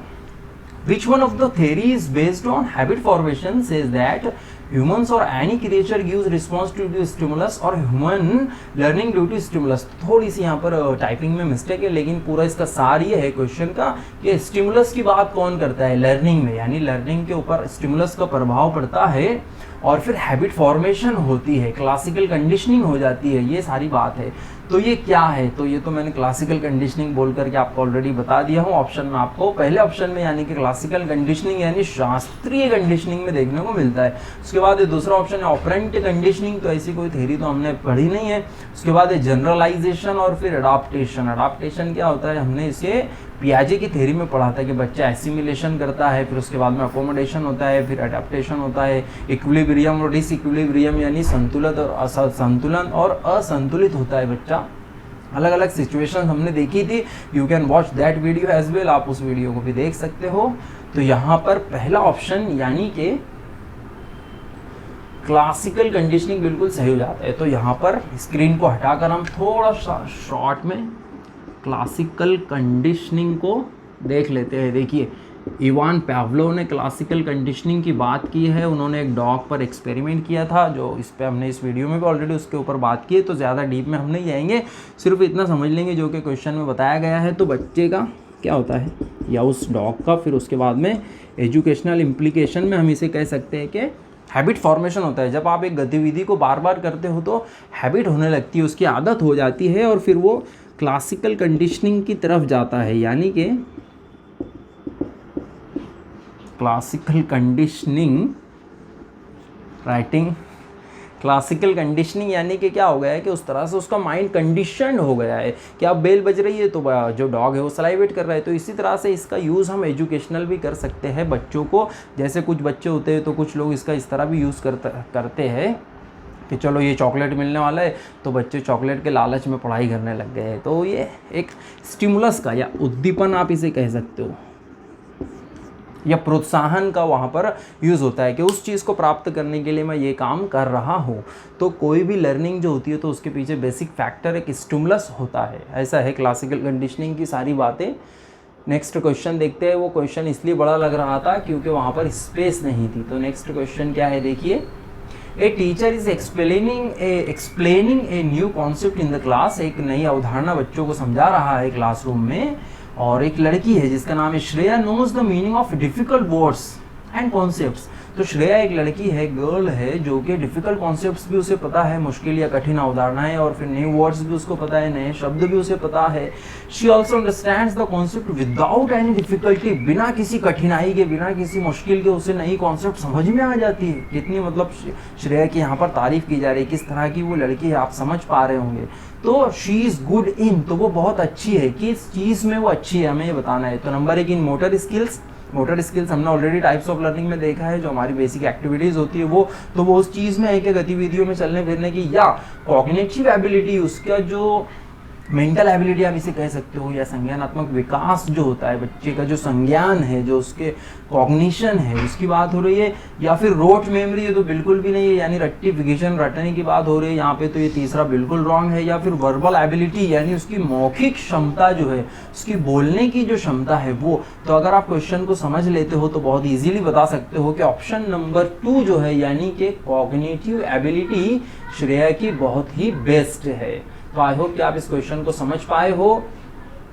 which one of the theory is based on habit formation says that humans or any creature gives response due to stimulus or human learning due to stimulus। थोड़ी सी यहाँ पर टाइपिंग में मिस्टेक है, लेकिन पूरा इसका सार ये है क्वेश्चन का कि स्टिमुलस की बात कौन करता है लर्निंग में, यानी लर्निंग के ऊपर स्टिमुलस का प्रभाव पड़ता है और फिर हैबिट फॉर्मेशन होती है, क्लासिकल कंडीशनिंग हो जाती है, ये सारी बात है। तो ये क्या है, तो ये तो मैंने क्लासिकल कंडीशनिंग बोल करके आपको ऑलरेडी बता दिया हूँ ऑप्शन में आपको। पहले ऑप्शन में यानी कि क्लासिकल कंडीशनिंग यानी शास्त्रीय कंडीशनिंग में देखने को मिलता है। उसके बाद ये दूसरा ऑप्शन है ऑपरेंट कंडीशनिंग, तो ऐसी कोई थ्योरी तो हमने पढ़ी नहीं है। उसके बाद है जनरलाइजेशन और फिर अडाप्टेशन। अडाप्टेशन क्या होता है, हमने इसे पियाजे की थ्योरी में पढ़ा था कि बच्चा एसिमिलेशन करता है, फिर उसके बाद में अकोमोडेशन होता है, फिर अडेप्टेशन होता है, इक्विलिब्रियम और डिसइक्विलिब्रियम यानी संतुलन और असंतुलित होता है बच्चा। अलग अलग सिचुएशन हमने देखी थी, you can watch that video as well, आप उस वीडियो को भी देख सकते हो। तो यहाँ पर पहला ऑप्शन यानी कि क्लासिकल कंडीशनिंग बिल्कुल सही हो जाता है। तो यहाँ पर स्क्रीन को हटाकर हम थोड़ा सा शॉर्ट में क्लासिकल कंडीशनिंग को देख लेते हैं। देखिए इवान पाव्लोव ने क्लासिकल कंडीशनिंग की बात की है। उन्होंने एक डॉग पर एक्सपेरिमेंट किया था, जो इस पे हमने इस वीडियो में भी ऑलरेडी उसके ऊपर बात की है, तो ज़्यादा डीप में हम नहीं जाएंगे, सिर्फ इतना समझ लेंगे जो कि क्वेश्चन में बताया गया है। तो बच्चे का क्या होता है या उस डॉग का, फिर उसके बाद में एजुकेशनल इम्प्लीकेशन में हम इसे कह सकते हैं कि हैबिट फॉर्मेशन होता है। जब आप एक गतिविधि को बार बार करते हो तो हैबिट होने लगती है, उसकी आदत हो जाती है और फिर वो क्लासिकल कंडीशनिंग की तरफ जाता है। यानी कि classical conditioning writing, classical conditioning यानी कि क्या हो गया है कि उस तरह से उसका माइंड कंडीशनड हो गया है कि अब बेल बज रही है तो जो डॉग है वो सलाइवेट कर रहा है। तो इसी तरह से इसका यूज़ हम एजुकेशनल भी कर सकते हैं बच्चों को। जैसे कुछ बच्चे होते हैं तो कुछ लोग इसका इस तरह भी यूज़ करते हैं कि चलो ये चॉकलेट मिलने वाला है तो बच्चे चॉकलेट के लालच में पढ़ाई करने लग गए हैं। तो ये एक स्टिमुलस का या उद्दीपन आप इसे कह सकते हो या प्रोत्साहन का वहाँ पर यूज़ होता है कि उस चीज़ को प्राप्त करने के लिए मैं ये काम कर रहा हूँ। तो कोई भी लर्निंग जो होती है तो उसके पीछे बेसिक फैक्टर एक स्टिमुलस होता है। ऐसा है क्लासिकल कंडीशनिंग की सारी बातें। नेक्स्ट क्वेश्चन देखते हैं। वो क्वेश्चन इसलिए बड़ा लग रहा था क्योंकि वहाँ पर स्पेस नहीं थी। तो नेक्स्ट क्वेश्चन क्या है देखिए, a teacher is explaining a new concept in the class, एक नई अवधारणा बच्चों को समझा रहा है क्लासरूम में। और एक लड़की है जिसका नाम है Shreya, knows the meaning of difficult words and concepts. तो श्रेया एक लड़की है, गर्ल है, जो कि डिफिकल्ट कॉन्सेप्ट्स भी उसे पता है, मुश्किल या कठिन अवधारणाएं, और फिर न्यू वर्ड्स भी उसको पता है, नए शब्द भी उसे पता है। She also understands the concept without any difficulty, बिना किसी कठिनाई के, बिना किसी मुश्किल के उसे नई कॉन्सेप्ट समझ में आ जाती है। कितनी मतलब श्रेया की यहाँ पर तारीफ की जा रही है, किस तरह की वो लड़की है आप समझ पा रहे होंगे। तो शी इज गुड इन, तो वो बहुत अच्छी है, किस चीज़ में वो अच्छी है हमें ये बताना है। तो नंबर 1 इन मोटर स्किल्स। मोटर स्किल्स हमने ऑलरेडी टाइप्स ऑफ लर्निंग में देखा है, जो हमारी बेसिक एक्टिविटीज़ होती है वो, तो वो उस चीज़ में है कि गतिविधियों में चलने फिरने की, या कॉग्निटिव एबिलिटी, उसका जो मेंटल एबिलिटी आप इसे कह सकते हो, या संज्ञानात्मक विकास जो होता है बच्चे का, जो संज्ञान है, जो उसके कॉग्निशन है, उसकी बात हो रही है। या फिर रोट मेमोरी, ये तो बिल्कुल भी नहीं है, यानी रट्टिफिकेशन, रटने की बात हो रही है यहाँ पे, तो ये तीसरा बिल्कुल रॉन्ग है। या फिर वर्बल एबिलिटी, यानी उसकी मौखिक क्षमता जो है, उसकी बोलने की जो क्षमता है वो। तो अगर आप क्वेश्चन को समझ लेते हो तो बहुत ईजिली बता सकते हो कि ऑप्शन नंबर 2 जो है, यानी कि कॉग्निटिव एबिलिटी, श्रेया की बहुत ही बेस्ट है। तो आई होप कि आप इस क्वेश्चन को समझ पाए हो।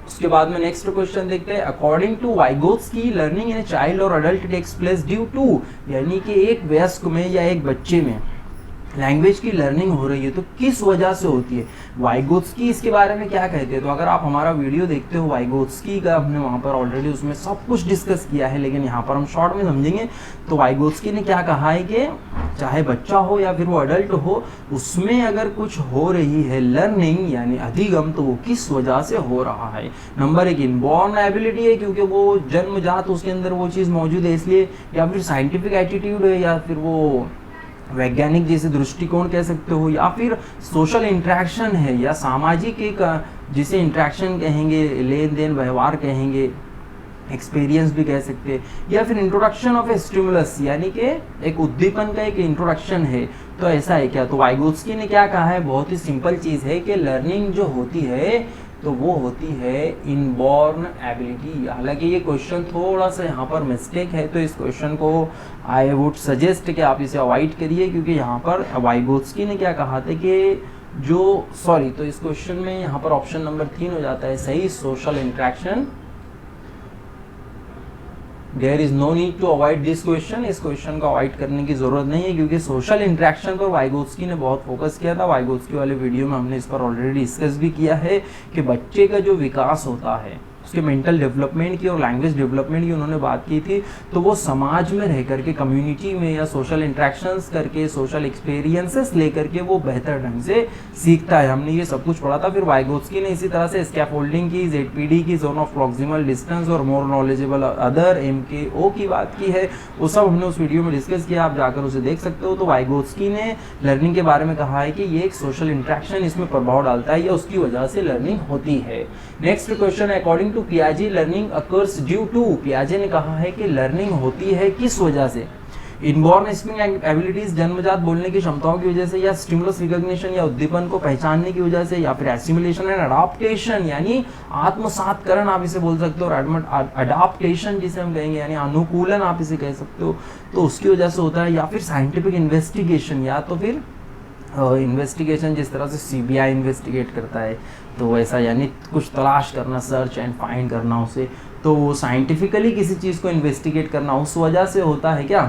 उसके बाद में नेक्स्ट क्वेश्चन देखते हैं। According to Vygotsky, learning in a child और adult takes place due to, यानी कि एक वयस्क में या एक बच्चे में लैंग्वेज की लर्निंग हो रही है तो किस वजह से होती है। वाइगोत्स्की इसके बारे में क्या कहते हैं, तो अगर आप हमारा वीडियो देखते हो वाइगोत्स्की का, हमने वहाँ पर ऑलरेडी उसमें सब कुछ डिस्कस किया है, लेकिन यहाँ पर हम शॉर्ट में समझेंगे। तो वाइगोत्स्की ने क्या कहा है कि चाहे बच्चा हो या फिर वो अडल्ट हो, उसमें अगर कुछ हो रही है लर्निंग यानी अधिगम, तो वो किस वजह से हो रहा है। नंबर 1 इनबॉर्न एबिलिटी है, क्योंकि वो जन्मजात उसके अंदर वो चीज़ मौजूद है इसलिए, या फिर साइंटिफिक एटीट्यूड है, या फिर वो वैज्ञानिक जैसे दृष्टिकोण कह सकते हो, या फिर सोशल इंटरेक्शन है, या सामाजिक एक जिसे इंटरेक्शन कहेंगे, लेन देन व्यवहार कहेंगे, एक्सपीरियंस भी कह सकते हैं, या फिर इंट्रोडक्शन ऑफ ए स्टिमुलस, यानी कि एक उद्दीपन का एक इंट्रोडक्शन है। तो ऐसा है क्या, तो वाइगोत्स्की ने क्या कहा है, बहुत ही सिंपल चीज़ है कि लर्निंग जो होती है तो वो होती है इनबॉर्न एबिलिटी। हालांकि ये क्वेश्चन थोड़ा सा यहाँ पर मिस्टेक है, तो इस क्वेश्चन को आई वुड सजेस्ट कि आप इसे अवॉइड करिए, क्योंकि यहाँ पर वाइगोत्स्की ने क्या कहा था कि तो इस क्वेश्चन में यहाँ पर ऑप्शन नंबर 3 हो जाता है सही, social interaction. There is no need to avoid this question, इस क्वेश्चन को अवॉइड करने की जरूरत नहीं है, क्योंकि सोशल इंटरेक्शन पर वाइगोत्स्की ने बहुत फोकस किया था। वाइगोत्स्की वाले वीडियो में हमने इस पर ऑलरेडी डिस्कस भी किया है कि बच्चे का जो विकास होता है, उसके मेंटल डेवलपमेंट की और लैंग्वेज डेवलपमेंट की उन्होंने बात की थी। तो वो समाज में रह करके, कम्युनिटी में, या सोशल इंटरेक्शंस करके, सोशल एक्सपीरियंसेस लेकर के वो बेहतर ढंग से सीखता है। हमने ये सब कुछ पढ़ा था। फिर वाइगोत्स्की ने इसी तरह से स्कैफोल्डिंग की, ZPD की, जोन ऑफ प्रॉक्सिमल डिस्टेंस, और मोर नॉलेजेबल अदर, MKO की बात की है। वो सब हमने उस वीडियो में डिस्कस किया, आप जाकर उसे देख सकते हो। तो वाइगोत्स्की ने लर्निंग के बारे में कहा है कि ये एक सोशल इंटरेक्शन इसमें प्रभाव डालता है, या उसकी वजह से लर्निंग होती है। Next question, according to पियाजे learning occurs due to, पियाजे ने कहा है कि लर्निंग होती है किस वजह से। इनबॉर्न स्पीकिंग एबिलिटीज, जन्मजात बोलने की क्षमताओं की वजह से, या स्टिमुलस रिकॉग्निशन या उद्दीपन को पहचानने की वजह से, या फिर एसिमिलेशन एंड अडॉप्टेशन यानी आत्मसातकरण आप इसे बोल सकते हो, और अडॉप्टेशन जिसे हम कहेंगे यानी अनुकूलन आप इसे कह सकते हो, तो उसकी वजह से होता है। या फिर साइंटिफिक इन्वेस्टिगेशन, या तो फिर इन्वेस्टिगेशन जिस तरह से CBI इन्वेस्टिगेट करता है, तो वैसा यानी कुछ तलाश करना, सर्च एंड फाइंड करना उसे, तो वो साइंटिफिकली किसी चीज़ को इन्वेस्टिगेट करना, उस वजह से होता है क्या।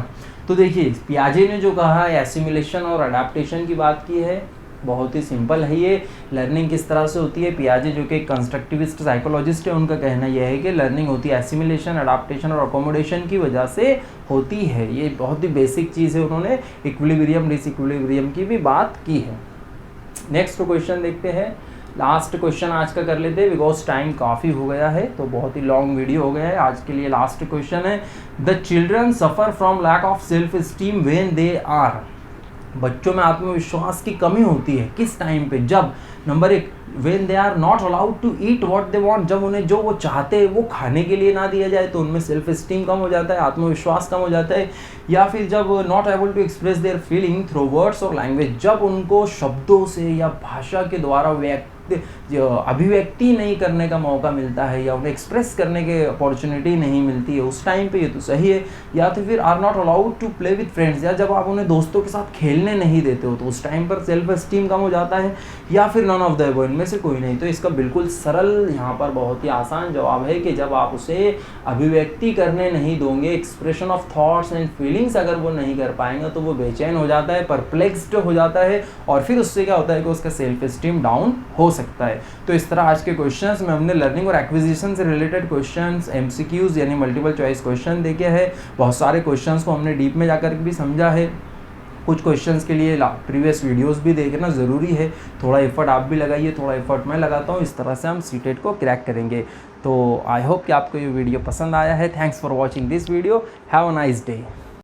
तो देखिए पियाजे ने जो कहा है एसिमिलेशन और अडैप्टेशन की बात की है, बहुत ही सिंपल है ये। लर्निंग किस तरह से होती है, पियाजे जो कि कंस्ट्रक्टिविस्ट साइकोलॉजिस्ट है, उनका कहना यह है कि लर्निंग होती है एसिमिलेशन, अडॉप्टेशन और अकोमोडेशन की वजह से होती है। ये बहुत ही बेसिक चीज़ है। उन्होंने इक्विलिब्रियम डिसइक्विलिब्रियम की भी बात की है। नेक्स्ट क्वेश्चन देखते हैं, लास्ट क्वेश्चन आज का कर लेते हैं, बिकॉज टाइम काफ़ी हो गया है, तो बहुत ही लॉन्ग वीडियो हो गया है। आज के लिए लास्ट क्वेश्चन है, the children suffer from lack of self esteem when they are, बच्चों में आत्मविश्वास की कमी होती है किस टाइम पे, जब number 1 when they are not allowed to eat what they want, जब उन्हें जो वो चाहते हैं वो खाने के लिए ना दिया जाए तो उनमें सेल्फ एस्टीम कम हो जाता है, आत्मविश्वास कम हो जाता है। या फिर जब not able to express their feeling through words और लैंग्वेज, जब उनको शब्दों से या भाषा के द्वारा अभिव्यक्ति नहीं करने का मौका मिलता है या उन्हें एक्सप्रेस करने की अपॉर्चुनिटी नहीं मिलती है, उस टाइम पे ये तो सही है। या तो फिर are not allowed to play with friends, या जब आप उन्हें दोस्तों के साथ खेलने नहीं देते हो तो उस टाइम पर सेल्फ एस्टीम कम हो जाता है। या फिर नन ऑफ द अबव, इनमें से कोई नहीं। तो इसका बिल्कुल सरल यहाँ पर बहुत ही आसान जवाब है कि जब आप उसे अभिव्यक्ति करने नहीं दोगे, expression of thoughts and feelings अगर वो नहीं कर पाएंगे तो वो बेचैन हो जाता है, परप्लेक्स्ड हो जाता है, और फिर उससे क्या होता है कि उसका सेल्फ एस्टीम डाउन हो सकता है। तो इस तरह आज के क्वेश्चंस में हमने लर्निंग और एक्विजिशन से रिलेटेड क्वेश्चंस, एमसीक्यूज यानी मल्टीपल चॉइस क्वेश्चन देखे हैं। बहुत सारे क्वेश्चंस को हमने डीप में जाकर भी समझा है। कुछ क्वेश्चंस के लिए प्रीवियस वीडियोस भी देखना ज़रूरी है। थोड़ा एफर्ट आप भी लगाइए, थोड़ा एफर्ट मैं लगाता हूँ, इस तरह से हम सीटेट को क्रैक करेंगे। तो आई होप कि आपको ये वीडियो पसंद आया है। Thanks for watching this video. Have a nice day.